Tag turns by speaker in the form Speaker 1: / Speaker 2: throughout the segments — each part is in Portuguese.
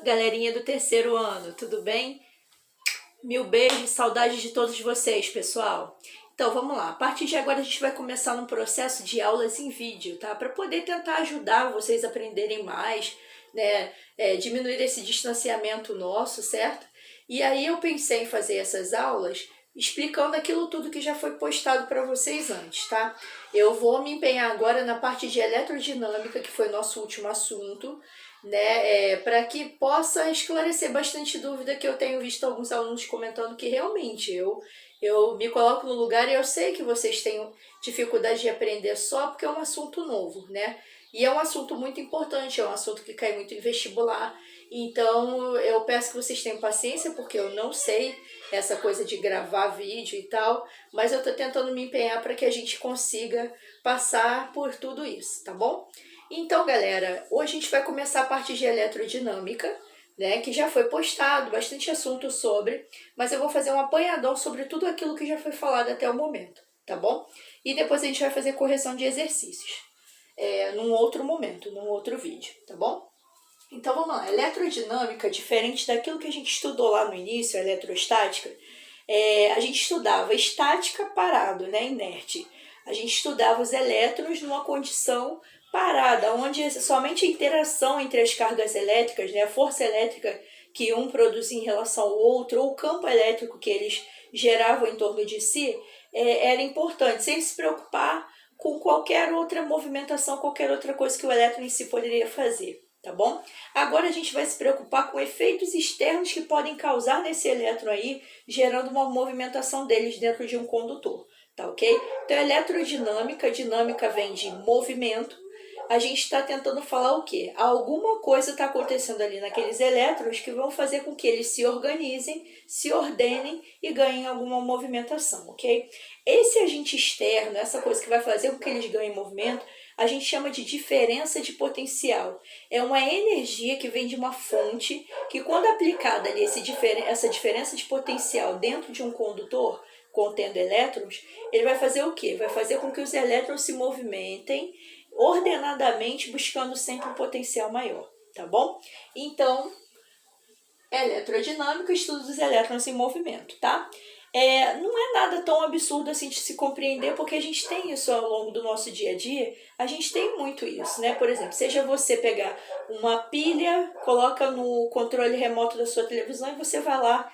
Speaker 1: galerinha do terceiro ano, tudo bem? Mil beijos, saudades de todos vocês, pessoal. Então, vamos lá. A partir de agora, a gente vai começar num processo de aulas em vídeo, tá? Para poder tentar ajudar vocês a aprenderem mais, né? Diminuir esse distanciamento nosso, certo? E aí eu pensei em fazer essas aulas explicando aquilo tudo que já foi postado para vocês antes, tá? Eu vou me empenhar agora na parte de eletrodinâmica, que foi nosso último assunto, né, para que possa esclarecer bastante dúvida, que eu tenho visto alguns alunos comentando que realmente eu me coloco no lugar e eu sei que vocês têm dificuldade de aprender só porque é um assunto novo, né? E é um assunto muito importante, é um assunto que cai muito em vestibular. Então eu peço que vocês tenham paciência, porque eu não sei essa coisa de gravar vídeo e tal, mas eu tô tentando me empenhar para que a gente consiga passar por tudo isso, tá bom? Então, galera, hoje a gente vai começar a parte de eletrodinâmica, né, que já foi postado, bastante assunto sobre, mas eu vou fazer um apanhadão sobre tudo aquilo que já foi falado até o momento, tá bom? E depois a gente vai fazer correção de exercícios, num outro momento, num outro vídeo, tá bom? Então, vamos lá. Eletrodinâmica, diferente daquilo que a gente estudou lá no início, a eletrostática, a gente estudava estática parado, né, inerte. A gente estudava os elétrons numa condição parada, onde somente a interação entre as cargas elétricas, né, a força elétrica que um produzia em relação ao outro, ou o campo elétrico que eles geravam em torno de si, era importante, sem se preocupar com qualquer outra movimentação, qualquer outra coisa que o elétron em si poderia fazer, tá bom? Agora a gente vai se preocupar com efeitos externos que podem causar nesse elétron aí, gerando uma movimentação deles dentro de um condutor, tá ok? Então, eletrodinâmica, dinâmica vem de movimento. A gente está tentando falar o quê? Alguma coisa está acontecendo ali naqueles elétrons que vão fazer com que eles se organizem, se ordenem e ganhem alguma movimentação, ok? Esse agente externo, essa coisa que vai fazer com que eles ganhem movimento, a gente chama de diferença de potencial. É uma energia que vem de uma fonte que, quando aplicada ali essa diferença de potencial dentro de um condutor, contendo elétrons, ele vai fazer o quê? Vai fazer com que os elétrons se movimentem ordenadamente, buscando sempre um potencial maior, tá bom? Então, eletrodinâmica, estudo dos elétrons em movimento, tá? Não é nada tão absurdo assim de se compreender, porque a gente tem isso ao longo do nosso dia a dia, a gente tem muito isso, né? Por exemplo, seja você pegar uma pilha, coloca no controle remoto da sua televisão e você vai lá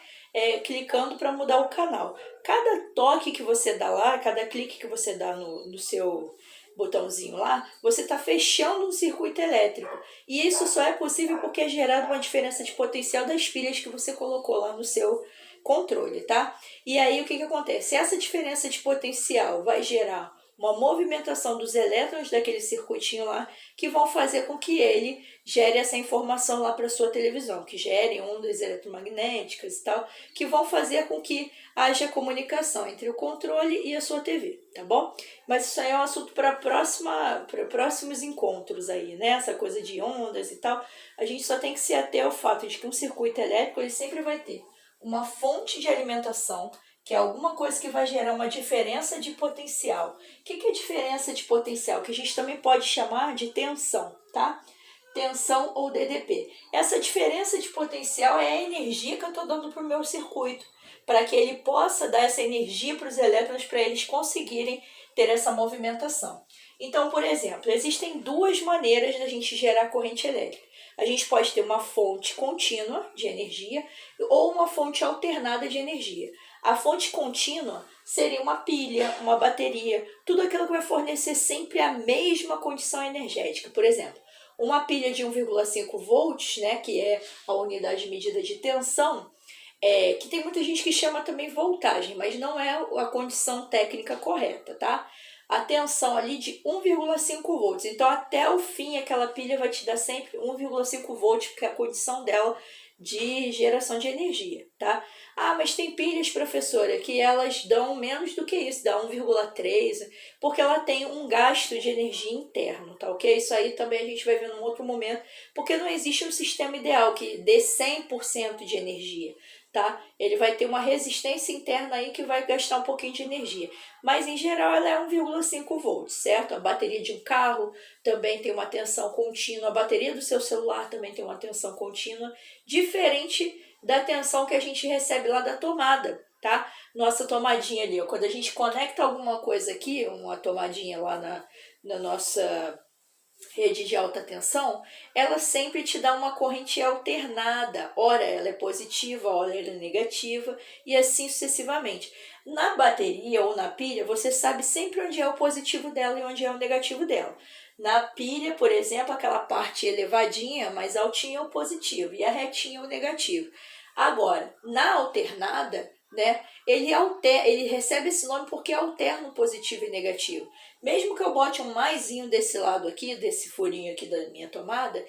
Speaker 1: clicando para mudar o canal. Cada toque que você dá lá, cada clique que você dá no seu botãozinho lá, você está fechando um circuito elétrico. E isso só é possível porque é gerada uma diferença de potencial das pilhas que você colocou lá no seu controle, tá? E aí o que acontece? Essa diferença de potencial vai gerar uma movimentação dos elétrons daquele circuitinho lá, que vão fazer com que ele gere essa informação lá para sua televisão, que gere ondas eletromagnéticas e tal, que vão fazer com que haja comunicação entre o controle e a sua TV, tá bom? Mas isso aí é um assunto para próximos encontros aí, né? Essa coisa de ondas e tal. A gente só tem que se ater ao fato de que um circuito elétrico ele sempre vai ter uma fonte de alimentação, que é alguma coisa que vai gerar uma diferença de potencial. O que é diferença de potencial? Que a gente também pode chamar de tensão, tá? Tensão ou DDP. Essa diferença de potencial é a energia que eu estou dando para o meu circuito, para que ele possa dar essa energia para os elétrons, para eles conseguirem ter essa movimentação. Então, por exemplo, existem duas maneiras da gente gerar corrente elétrica. A gente pode ter uma fonte contínua de energia ou uma fonte alternada de energia. A fonte contínua seria uma pilha, uma bateria, tudo aquilo que vai fornecer sempre a mesma condição energética. Por exemplo, uma pilha de 1,5 volts, né, que é a unidade de medida de tensão, que tem muita gente que chama também voltagem, mas não é a condição técnica correta, tá? A tensão ali de 1,5 volts. Então, até o fim, aquela pilha vai te dar sempre 1,5 volts, porque é a condição dela de geração de energia, tá? Ah, mas tem pilhas, professora, que elas dão menos do que isso, dá 1,3, porque ela tem um gasto de energia interno, tá ok? Isso aí também a gente vai ver num outro momento, porque não existe um sistema ideal que dê 100% de energia. tá? Ele vai ter uma resistência interna aí que vai gastar um pouquinho de energia. Mas, em geral, ela é 1,5 volts, certo? A bateria de um carro também tem uma tensão contínua, a bateria do seu celular também tem uma tensão contínua, diferente da tensão que a gente recebe lá da tomada, tá? Nossa tomadinha ali, ó, quando a gente conecta alguma coisa aqui, uma tomadinha lá na nossa rede de alta tensão, ela sempre te dá uma corrente alternada. Ora ela é positiva, ora ela é negativa e assim sucessivamente. Na bateria ou na pilha, você sabe sempre onde é o positivo dela e onde é o negativo dela. Na pilha, por exemplo, aquela parte elevadinha, mais altinha é o positivo e a retinha é o negativo. Agora, na alternada, né, ele recebe esse nome porque alterna o positivo e negativo. Mesmo que eu bote um maisinho desse lado aqui, desse furinho aqui da minha tomada,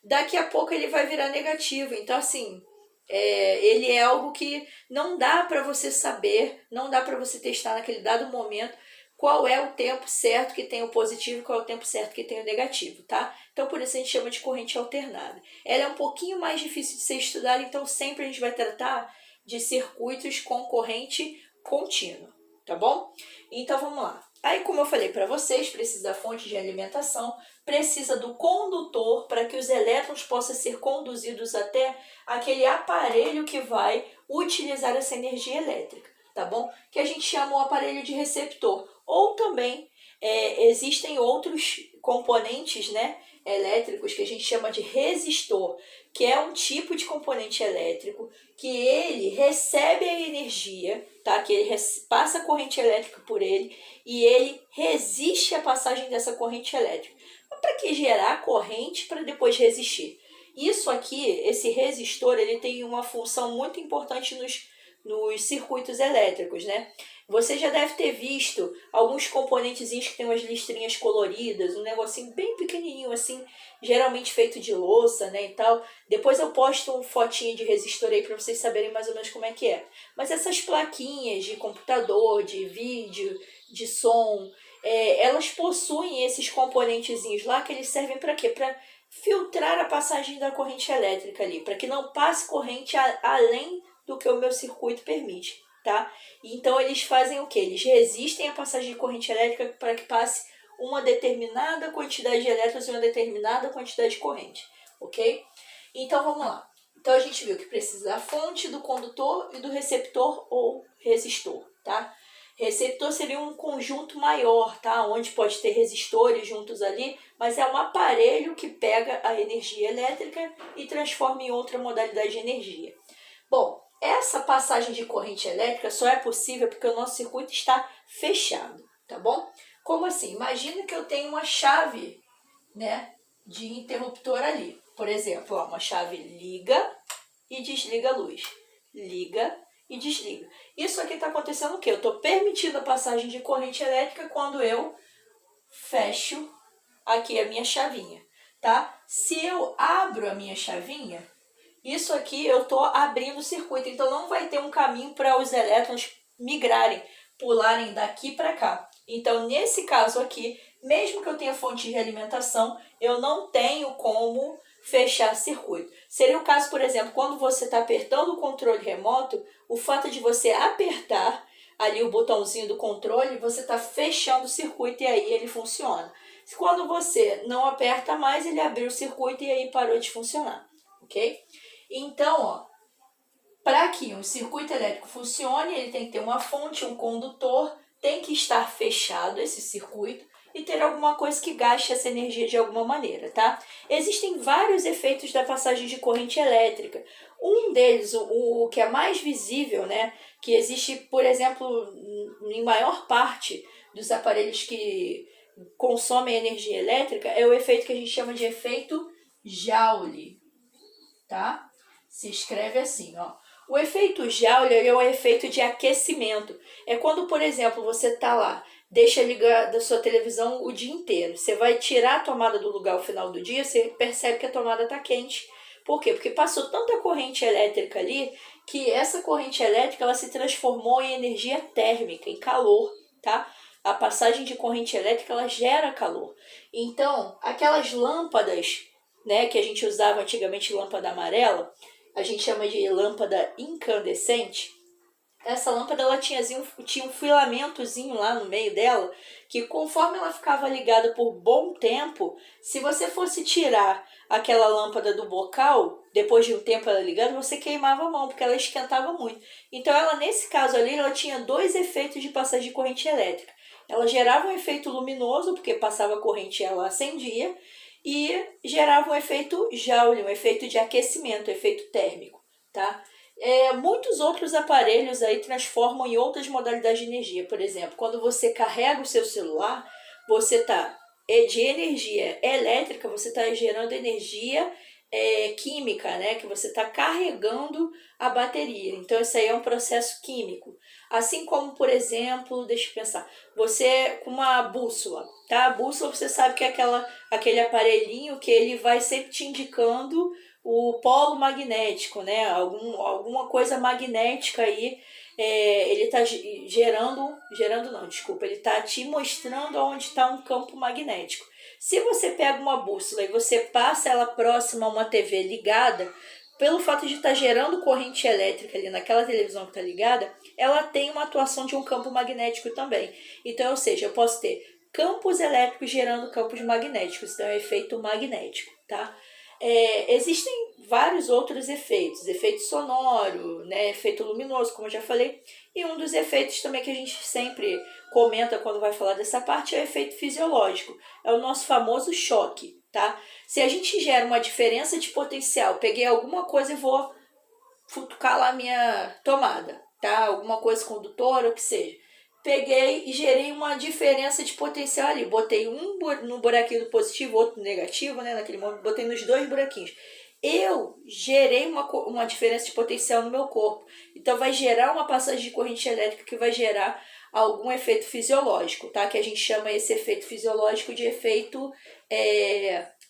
Speaker 1: daqui a pouco ele vai virar negativo. Então, assim, ele é algo que não dá para você saber, não dá para você testar naquele dado momento qual é o tempo certo que tem o positivo e qual é o tempo certo que tem o negativo, tá? Então, por isso a gente chama de corrente alternada. Ela é um pouquinho mais difícil de ser estudada, então sempre a gente vai tratar de circuitos com corrente contínua, tá bom? Então, vamos lá. Aí, como eu falei para vocês, precisa da fonte de alimentação, precisa do condutor para que os elétrons possam ser conduzidos até aquele aparelho que vai utilizar essa energia elétrica, tá bom? Que a gente chama o aparelho de receptor. Ou também existem outros componentes, né, elétricos que a gente chama de resistor, que é um tipo de componente elétrico que ele recebe a energia, tá? Que ele passa a corrente elétrica por ele e ele resiste à passagem dessa corrente elétrica. Mas para que gerar corrente para depois resistir? Isso aqui, esse resistor, ele tem uma função muito importante nos circuitos elétricos, né? Você já deve ter visto alguns componentezinhos que tem umas listrinhas coloridas, um negocinho bem pequenininho assim, geralmente feito de louça, né, e tal. Depois eu posto uma fotinha de resistor aí para vocês saberem mais ou menos como é que é. Mas essas plaquinhas de computador, de vídeo, de som, elas possuem esses componentezinhos lá que eles servem para quê? Para filtrar a passagem da corrente elétrica ali, para que não passe corrente além do que o meu circuito permite, tá? Então eles fazem o que? Eles resistem à passagem de corrente elétrica para que passe uma determinada quantidade de elétrons e uma determinada quantidade de corrente, ok? Então vamos lá. Então a gente viu que precisa da fonte, do condutor e do receptor ou resistor, tá? Receptor seria um conjunto maior, tá? Onde pode ter resistores juntos ali, mas é um aparelho que pega a energia elétrica e transforma em outra modalidade de energia. Bom, essa passagem de corrente elétrica só é possível porque o nosso circuito está fechado, tá bom? Como assim? Imagina que eu tenho uma chave, né, de interruptor ali. Por exemplo, ó, uma chave liga e desliga a luz. Liga e desliga. Isso aqui está acontecendo o quê? Eu estou permitindo a passagem de corrente elétrica quando eu fecho aqui a minha chavinha, tá? Se eu abro a minha chavinha, isso aqui eu estou abrindo o circuito, então não vai ter um caminho para os elétrons migrarem, pularem daqui para cá. Então, nesse caso aqui, mesmo que eu tenha fonte de alimentação, eu não tenho como fechar circuito. Seria o caso, por exemplo, quando você está apertando o controle remoto, o fato de você apertar ali o botãozinho do controle, você está fechando o circuito e aí ele funciona. Quando você não aperta mais, ele abriu o circuito e aí parou de funcionar, ok? Então, ó, para que um circuito elétrico funcione, ele tem que ter uma fonte, um condutor, tem que estar fechado esse circuito e ter alguma coisa que gaste essa energia de alguma maneira, tá? Existem vários efeitos da passagem de corrente elétrica. Um deles, o que é mais visível, né, que existe, por exemplo, em maior parte dos aparelhos que consomem energia elétrica, é o efeito que a gente chama de efeito Joule, tá? Se escreve assim, ó. O efeito Joule é o efeito de aquecimento. É quando, por exemplo, você está lá, deixa ligada a sua televisão o dia inteiro. Você vai tirar a tomada do lugar ao final do dia, você percebe que a tomada está quente. Por quê? Porque passou tanta corrente elétrica ali que essa corrente elétrica ela se transformou em energia térmica, em calor, tá? A passagem de corrente elétrica ela gera calor. Então, aquelas lâmpadas, né, que a gente usava antigamente, lâmpada amarela, a gente chama de lâmpada incandescente. Essa lâmpada ela tinha um filamentozinho lá no meio dela, que conforme ela ficava ligada por bom tempo, se você fosse tirar aquela lâmpada do bocal, depois de um tempo ela ligada, você queimava a mão, porque ela esquentava muito. Então ela, nesse caso ali, ela tinha dois efeitos de passagem de corrente elétrica. Ela gerava um efeito luminoso, porque passava corrente e ela acendia, e gerava um efeito Joule, um efeito de aquecimento, um efeito térmico, tá? Muitos outros aparelhos aí transformam em outras modalidades de energia. Por exemplo, quando você carrega o seu celular, você está de energia elétrica, você está gerando energia química, né? Que você está carregando a bateria. Então, isso aí é um processo químico. Assim como, por exemplo, deixa eu pensar, você com uma bússola, tá? A bússola você sabe que é aquele aparelhinho que ele vai sempre te indicando o polo magnético, né? Alguma coisa magnética aí, ele está ele está te mostrando onde está um campo magnético. Se você pega uma bússola e você passa ela próxima a uma TV ligada, pelo fato de estar gerando corrente elétrica ali naquela televisão que está ligada, ela tem uma atuação de um campo magnético também. Então, ou seja, eu posso ter campos elétricos gerando campos magnéticos, então é efeito magnético, tá? Existem vários outros efeitos, efeito sonoro, né, efeito luminoso, como eu já falei, e um dos efeitos também que a gente sempre comenta quando vai falar dessa parte é o efeito fisiológico, é o nosso famoso choque, tá? Se a gente gera uma diferença de potencial, peguei alguma coisa e vou futucar lá minha tomada, tá? Alguma coisa condutora, ou o que seja. Peguei e gerei uma diferença de potencial ali. Botei um no buraquinho do positivo, outro no negativo, né? Naquele momento, botei nos dois buraquinhos. Eu gerei uma diferença de potencial no meu corpo. Então, vai gerar uma passagem de corrente elétrica que vai gerar algum efeito fisiológico, tá? Que a gente chama esse efeito fisiológico de efeito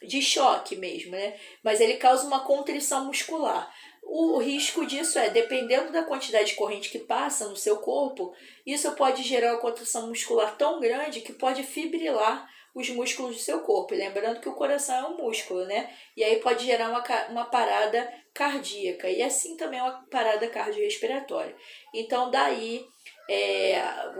Speaker 1: de choque mesmo, né? Mas ele causa uma contrição muscular. O risco disso dependendo da quantidade de corrente que passa no seu corpo, isso pode gerar uma contração muscular tão grande que pode fibrilar os músculos do seu corpo. E lembrando que o coração é um músculo, né? E aí pode gerar uma parada cardíaca e assim também uma parada cardiorrespiratória. Então daí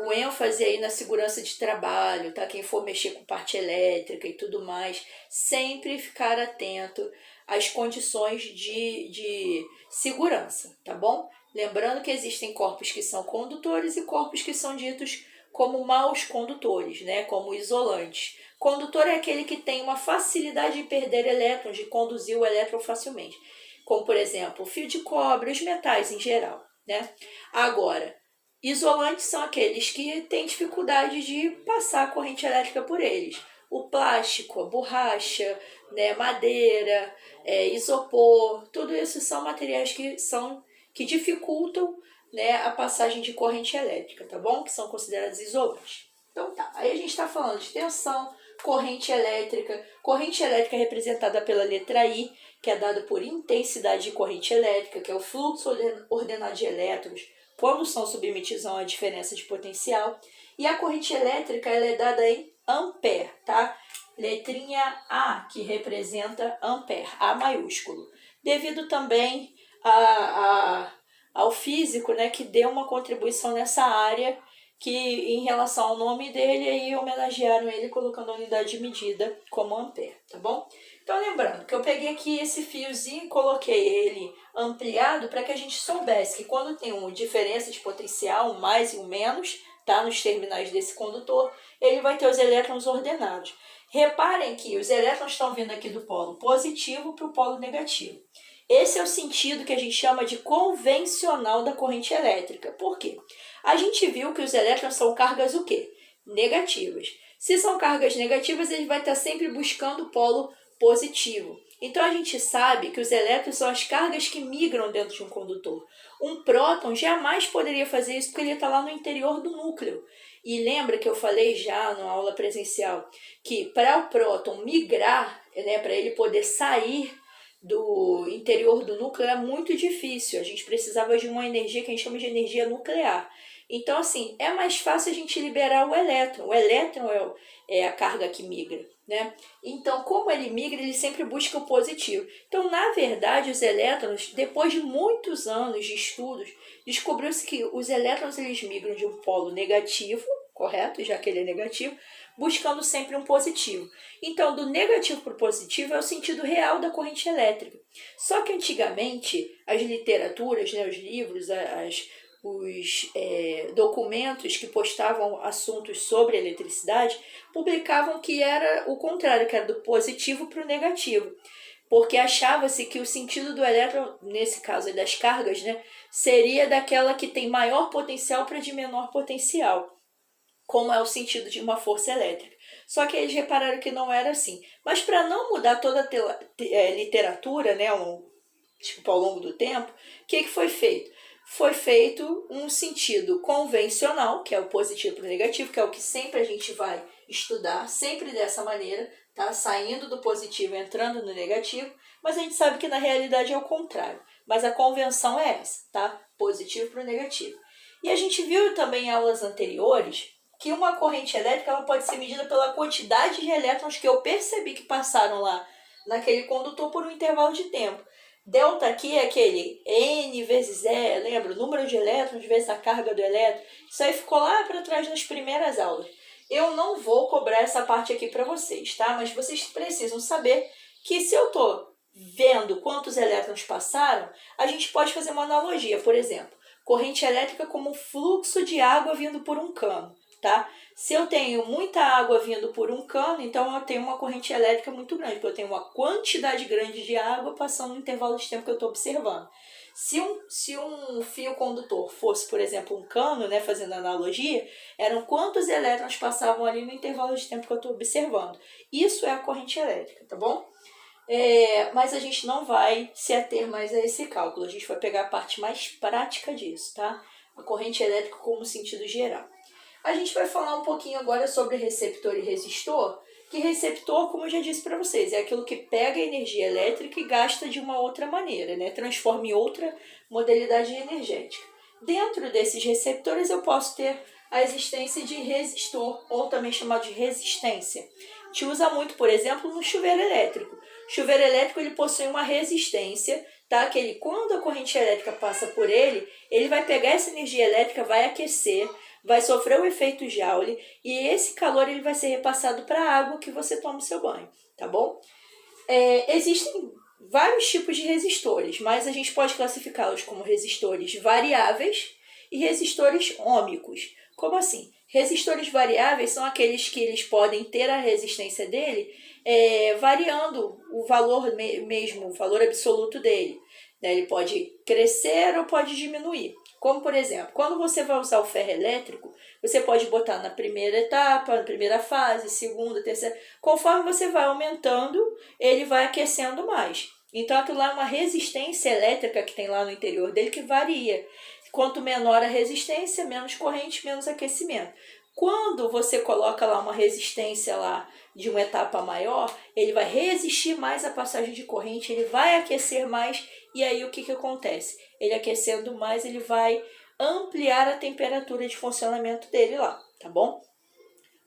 Speaker 1: o ênfase aí na segurança de trabalho, tá? Quem for mexer com parte elétrica e tudo mais, sempre ficar atento às condições de segurança, tá bom? Lembrando que existem corpos que são condutores e corpos que são ditos como maus condutores, né? Como isolantes. Condutor é aquele que tem uma facilidade de perder elétrons, de conduzir o elétron facilmente, como por exemplo o fio de cobre, os metais em geral, né? Agora, isolantes são aqueles que têm dificuldade de passar a corrente elétrica por eles. O plástico, a borracha, né, madeira, isopor, tudo isso são materiais que dificultam, né, a passagem de corrente elétrica, tá bom? Que são considerados isolantes. Então tá, aí a gente está falando de tensão, corrente elétrica é representada pela letra I, que é dada por intensidade de corrente elétrica, que é o fluxo ordenado de elétrons, quando são submetidos a uma diferença de potencial. E a corrente elétrica ela é dada em ampere, tá? Letrinha A, que representa ampere, A maiúsculo. Devido também ao físico, né, que deu uma contribuição nessa área, que em relação ao nome dele, aí homenagearam ele colocando a unidade de medida como ampere, tá bom? Então, lembrando que eu peguei aqui esse fiozinho e coloquei ele ampliado para que a gente soubesse que quando tem uma diferença de potencial, um mais e um menos, tá, nos terminais desse condutor, ele vai ter os elétrons ordenados. Reparem que os elétrons estão vindo aqui do polo positivo para o polo negativo. Esse é o sentido que a gente chama de convencional da corrente elétrica. Por quê? A gente viu que os elétrons são cargas o quê? Negativas. Se são cargas negativas, ele vai estar sempre buscando o polo positivo. Então, a gente sabe que os elétrons são as cargas que migram dentro de um condutor. Um próton jamais poderia fazer isso porque ele está lá no interior do núcleo. E lembra que eu falei já na aula presencial que para o próton migrar, né, para ele poder sair do interior do núcleo é muito difícil. A gente precisava de uma energia que a gente chama de energia nuclear. Então, assim, é mais fácil a gente liberar o elétron. O elétron é a carga que migra, né? Então, como ele migra, ele sempre busca o positivo. Então, na verdade, os elétrons, depois de muitos anos de estudos, descobriu-se que os elétrons eles migram de um polo negativo, correto? Já que ele é negativo, buscando sempre um positivo. Então, do negativo para o positivo é o sentido real da corrente elétrica. Só que antigamente, as literaturas, né, os livros, os documentos que postavam assuntos sobre eletricidade publicavam que era o contrário, que era do positivo para o negativo. Porque achava-se que o sentido do elétron, nesse caso das cargas, né, seria daquela que tem maior potencial para de menor potencial, como é o sentido de uma força elétrica. Só que eles repararam que não era assim. Mas para não mudar toda a literatura, né, ao longo do tempo, o que foi feito? Foi feito um sentido convencional, que é o positivo para o negativo, que é o que sempre a gente vai estudar, sempre dessa maneira, tá? Saindo do positivo e entrando no negativo, mas a gente sabe que na realidade é o contrário. Mas a convenção é essa, tá? Positivo para o negativo. E a gente viu também em aulas anteriores que uma corrente elétrica ela pode ser medida pela quantidade de elétrons que eu percebi que passaram lá naquele condutor por um intervalo de tempo. Delta aqui é aquele N vezes E, lembra? O número de elétrons vezes a carga do elétron. Isso aí ficou lá para trás nas primeiras aulas. Eu não vou cobrar essa parte aqui para vocês, tá? Mas vocês precisam saber que se eu estou vendo quantos elétrons passaram, a gente pode fazer uma analogia. Por exemplo, corrente elétrica como fluxo de água vindo por um cano. Tá? Se eu tenho muita água vindo por um cano, então eu tenho uma corrente elétrica muito grande, porque eu tenho uma quantidade grande de água passando no intervalo de tempo que eu estou observando. Se um fio condutor fosse, por exemplo, um cano, né, fazendo analogia, eram quantos elétrons passavam ali no intervalo de tempo que eu estou observando. Isso é a corrente elétrica, tá bom? Mas a gente não vai se ater mais a esse cálculo, a gente vai pegar a parte mais prática disso, tá? A corrente elétrica como sentido geral. A gente vai falar um pouquinho agora sobre receptor e resistor, que receptor, como eu já disse para vocês, é aquilo que pega a energia elétrica e gasta de uma outra maneira, né? Transforma em outra modalidade energética. Dentro desses receptores eu posso ter a existência de resistor, ou também chamado de resistência. A gente usa muito, por exemplo, no chuveiro elétrico. O chuveiro elétrico ele possui uma resistência, tá? Que ele, quando a corrente elétrica passa por ele, ele vai pegar essa energia elétrica, vai aquecer, vai sofrer o efeito Joule e esse calor ele vai ser repassado para a água que você toma o seu banho, tá bom? Existem vários tipos de resistores, mas a gente pode classificá-los como resistores variáveis e resistores ômicos. Como assim? Resistores variáveis são aqueles que eles podem ter a resistência dele variando o valor mesmo, o valor absoluto dele. Ele pode crescer ou pode diminuir. Como, por exemplo, quando você vai usar o ferro elétrico, você pode botar na primeira etapa, na primeira fase, segunda, terceira. Conforme você vai aumentando, ele vai aquecendo mais. Então, aquilo lá é uma resistência elétrica que tem lá no interior dele que varia. Quanto menor a resistência, menos corrente, menos aquecimento. Quando você coloca lá uma resistência lá de uma etapa maior, ele vai resistir mais à passagem de corrente, ele vai aquecer mais. E aí o que acontece? Ele aquecendo mais, ele vai ampliar a temperatura de funcionamento dele lá, tá bom?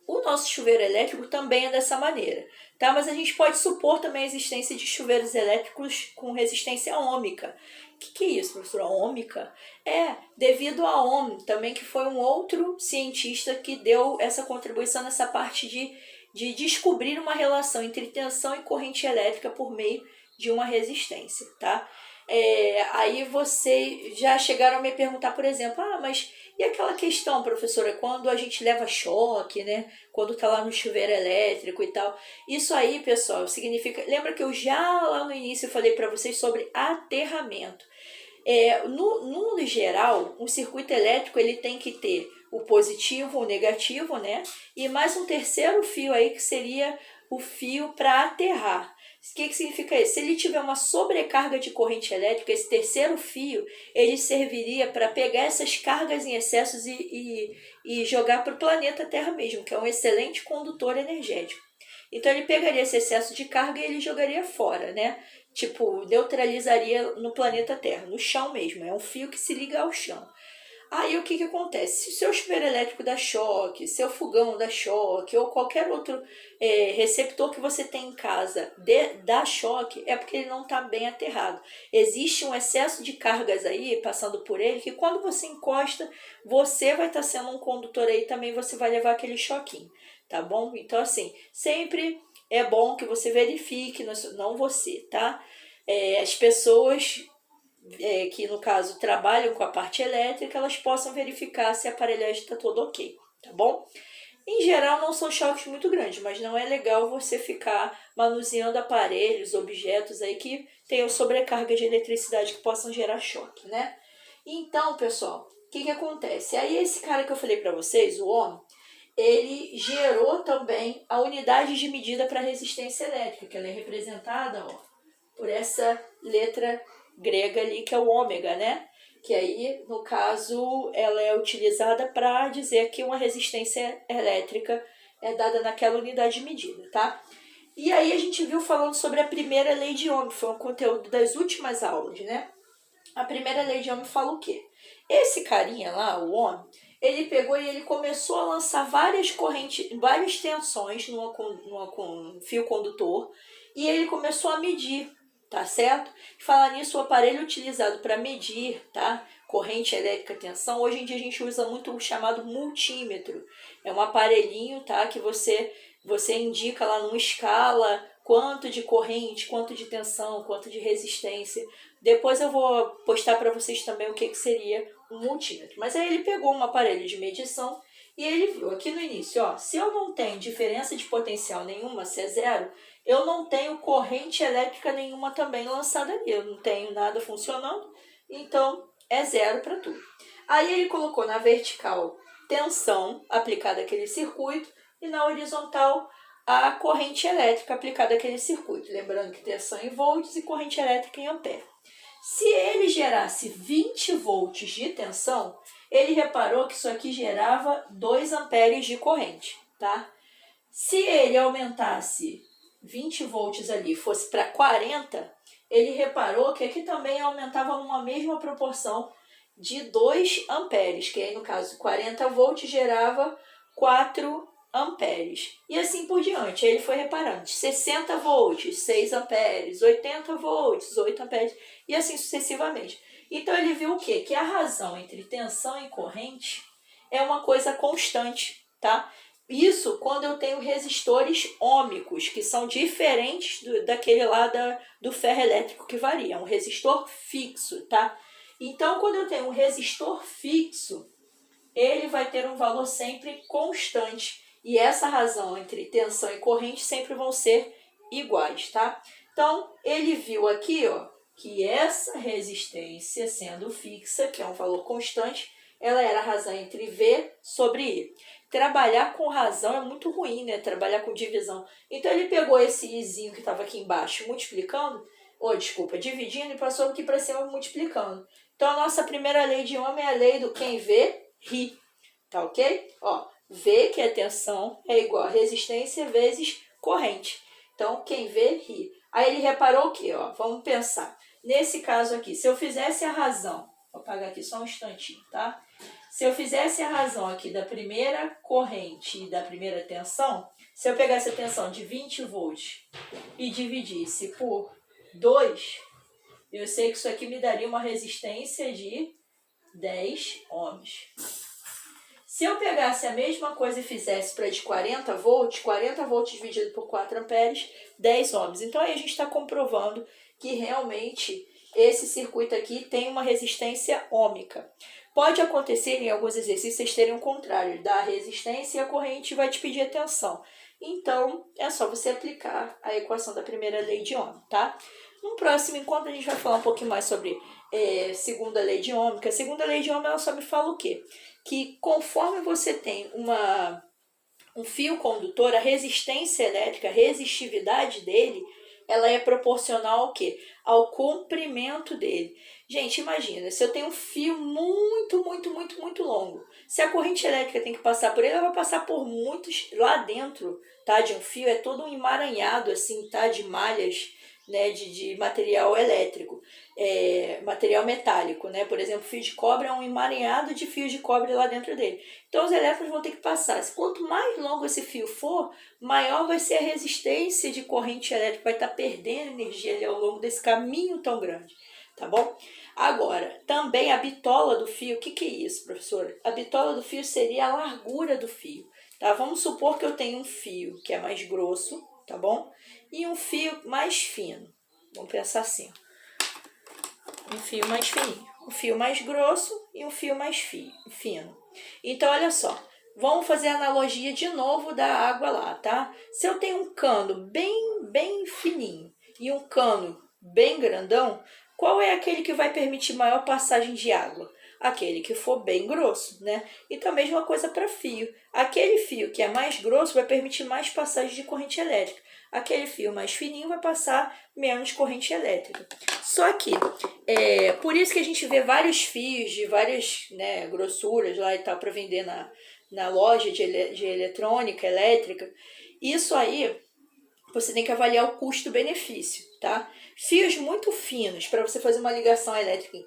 Speaker 1: O nosso chuveiro elétrico também é dessa maneira, tá? Mas a gente pode supor também a existência de chuveiros elétricos com resistência ômica. O que é isso, professora? Ômica? Devido a Ohm, também que foi um outro cientista que deu essa contribuição nessa parte de descobrir uma relação entre tensão e corrente elétrica por meio de uma resistência, tá? Aí vocês já chegaram a me perguntar, por exemplo, mas e aquela questão, professora, quando a gente leva choque, né? Quando tá lá no chuveiro elétrico e tal. Isso aí, pessoal, significa... Lembra que eu já lá no início falei para vocês sobre aterramento. No geral, um circuito elétrico ele tem que ter o positivo, o negativo, né? E mais um terceiro fio aí que seria o fio para aterrar. O que significa isso? Se ele tiver uma sobrecarga de corrente elétrica, esse terceiro fio, ele serviria para pegar essas cargas em excessos e jogar para o planeta Terra mesmo, que é um excelente condutor energético. Então, ele pegaria esse excesso de carga e ele jogaria fora, né? Tipo, neutralizaria no planeta Terra, no chão mesmo. É um fio que se liga ao chão. Aí o que acontece? Se o seu chuveiro elétrico dá choque, seu fogão dá choque, ou qualquer outro receptor que você tem em casa dá choque, é porque ele não está bem aterrado. Existe um excesso de cargas aí passando por ele, que quando você encosta, você vai estar sendo um condutor aí também, você vai levar aquele choquinho, tá bom? Então assim, sempre é bom que você verifique, não você, tá? As pessoas que no caso trabalham com a parte elétrica, elas possam verificar se a aparelhagem está toda ok, tá bom? Em geral não são choques muito grandes, mas não é legal você ficar manuseando aparelhos, objetos aí que tenham sobrecarga de eletricidade que possam gerar choque, né? Então, pessoal, o que acontece? Aí esse cara que eu falei para vocês, o homem, ele gerou também a unidade de medida para resistência elétrica, que ela é representada, ó, por essa letra grega ali, que é o ômega, né? Que aí, no caso, ela é utilizada para dizer que uma resistência elétrica é dada naquela unidade de medida, tá? E aí a gente viu falando sobre a primeira lei de Ohm, que foi um conteúdo das últimas aulas, né? A primeira lei de Ohm fala o quê? Esse carinha lá, o Ohm, ele pegou e ele começou a lançar várias correntes, várias tensões num fio condutor, e ele começou a medir, tá certo? Falar nisso, o aparelho utilizado para medir, tá? Corrente elétrica, tensão, hoje em dia a gente usa muito o chamado multímetro. É um aparelhinho, tá? Que você indica lá numa escala quanto de corrente, quanto de tensão, quanto de resistência. Depois eu vou postar para vocês também o que seria um multímetro. Mas aí ele pegou um aparelho de medição e ele viu aqui no início, ó, se eu não tenho diferença de potencial nenhuma, se é zero, eu não tenho corrente elétrica nenhuma também lançada ali, eu não tenho nada funcionando, então é zero para tudo. Aí ele colocou na vertical tensão aplicada àquele circuito e na horizontal a corrente elétrica aplicada àquele circuito. Lembrando que tensão em volts e corrente elétrica em ampere. Se ele gerasse 20 volts de tensão, ele reparou que isso aqui gerava 2 amperes de corrente, tá? Se ele aumentasse 20 volts ali e fosse para 40, ele reparou que aqui também aumentava numa mesma proporção de 2 amperes, que aí no caso 40 volts gerava 4 amperes. E assim por diante, ele foi reparando, 60 volts, 6 amperes, 80 volts, 8 amperes, e assim sucessivamente. Então ele viu o quê? Que a razão entre tensão e corrente é uma coisa constante, tá? Isso quando eu tenho resistores ômicos, que são diferentes daquele lá do ferro elétrico que varia, é um resistor fixo, tá? Então, quando eu tenho um resistor fixo, ele vai ter um valor sempre constante. E essa razão entre tensão e corrente sempre vão ser iguais, tá? Então, ele viu aqui, ó, que essa resistência sendo fixa, que é um valor constante, ela era a razão entre V sobre I. Trabalhar com razão é muito ruim, né? Trabalhar com divisão. Então, ele pegou esse Izinho que estava aqui embaixo multiplicando, dividindo e passou aqui para cima multiplicando. Então, a nossa primeira lei de Ohm é a lei do quem vê, ri. Tá ok? Ó, V, que é tensão, é igual a resistência vezes corrente. Então, quem vê, ri. Aí ele reparou o quê? Ó, vamos pensar. Nesse caso aqui, se eu fizesse a razão, vou apagar aqui só um instantinho, tá? Se eu fizesse a razão aqui da primeira corrente e da primeira tensão, se eu pegasse a tensão de 20 volts e dividisse por 2, eu sei que isso aqui me daria uma resistência de 10 ohms. Se eu pegasse a mesma coisa e fizesse para de 40 volts dividido por 4 amperes, 10 ohms. Então, aí a gente está comprovando que realmente esse circuito aqui tem uma resistência ômica. Pode acontecer em alguns exercícios vocês terem o contrário, da resistência e a corrente vai te pedir a tensão. Então, é só você aplicar a equação da primeira lei de Ohm, tá? No próximo encontro a gente vai falar um pouquinho mais sobre segunda lei de Ohm. A segunda lei de Ohm ela só me fala o quê? Que conforme você tem um fio condutor, a resistência elétrica, a resistividade dele, ela é proporcional ao quê? Ao comprimento dele. Gente, imagina, se eu tenho um fio muito longo, se a corrente elétrica tem que passar por ele, ela vai passar por muitos, lá dentro, tá, de um fio, é todo um emaranhado, assim, tá, de malhas né, de material elétrico, material metálico, né? Por exemplo, fio de cobre é um emaranhado de fios de cobre lá dentro dele. Então os elétrons vão ter que passar. Quanto mais longo esse fio for, maior vai ser a resistência de corrente elétrica, vai estar perdendo energia ali ao longo desse caminho tão grande, tá bom? Agora, também a bitola do fio, o que é isso, professora? A bitola do fio seria a largura do fio, tá? Vamos supor que eu tenho um fio que é mais grosso, tá bom? E um fio mais fino. Vamos pensar assim, um fio mais fininho, um fio mais grosso e um fio mais fino. Então, olha só, vamos fazer a analogia de novo da água lá, tá? Se eu tenho um cano bem fininho e um cano bem grandão, qual é aquele que vai permitir maior passagem de água? Aquele que for bem grosso, né? Então, a mesma coisa para fio. Aquele fio que é mais grosso vai permitir mais passagem de corrente elétrica. Aquele fio mais fininho vai passar menos corrente elétrica. Só que, por isso que a gente vê vários fios de várias, né, grossuras lá e tal para vender na loja de eletrônica, elétrica. Isso aí, você tem que avaliar o custo-benefício, tá? Fios muito finos para você fazer uma ligação elétrica,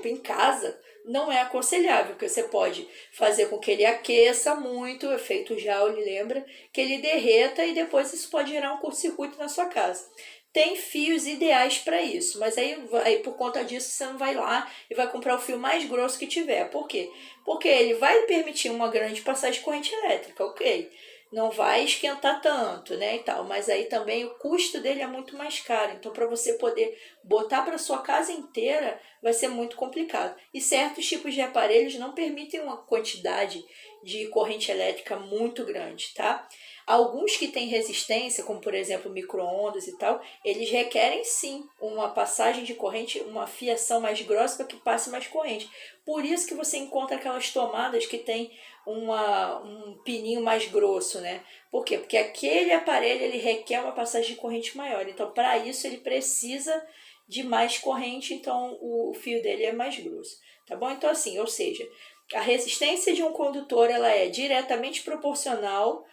Speaker 1: em casa, não é aconselhável, porque você pode fazer com que ele aqueça muito, o efeito Joule, lembra? Que ele derreta e depois isso pode gerar um curto-circuito na sua casa. Tem fios ideais para isso, mas aí por conta disso você não vai lá e vai comprar o fio mais grosso que tiver. Por quê? Porque ele vai permitir uma grande passagem de corrente elétrica, ok? Não vai esquentar tanto, né, e tal, mas aí também o custo dele é muito mais caro. Então, para você poder botar para sua casa inteira, vai ser muito complicado. E certos tipos de aparelhos não permitem uma quantidade de corrente elétrica muito grande, tá? Alguns que têm resistência, como por exemplo micro-ondas e tal, eles requerem sim uma passagem de corrente, uma fiação mais grossa para que passe mais corrente. Por isso que você encontra aquelas tomadas que tem um pininho mais grosso, né? Por quê? Porque aquele aparelho ele requer uma passagem de corrente maior. Então, para isso, ele precisa de mais corrente, então o fio dele é mais grosso, tá bom? Então, assim, ou seja, a resistência de um condutor ela é diretamente proporcional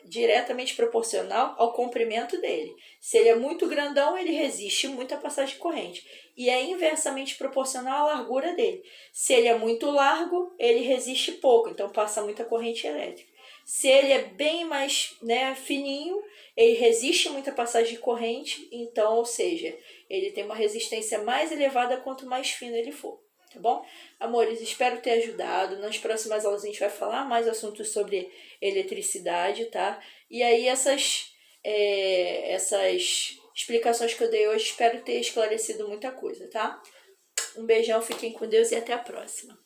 Speaker 1: diretamente proporcional ao comprimento dele. Se ele é muito grandão, ele resiste muito à passagem de corrente. E é inversamente proporcional à largura dele. Se ele é muito largo, ele resiste pouco, então passa muita corrente elétrica. Se ele é bem mais, né, fininho, ele resiste muito à passagem de corrente, então, ou seja, ele tem uma resistência mais elevada quanto mais fino ele for. Tá bom? Amores, espero ter ajudado. Nas próximas aulas a gente vai falar mais assuntos sobre eletricidade, tá? E aí essas explicações que eu dei hoje, espero ter esclarecido muita coisa, tá? Um beijão, fiquem com Deus e até a próxima.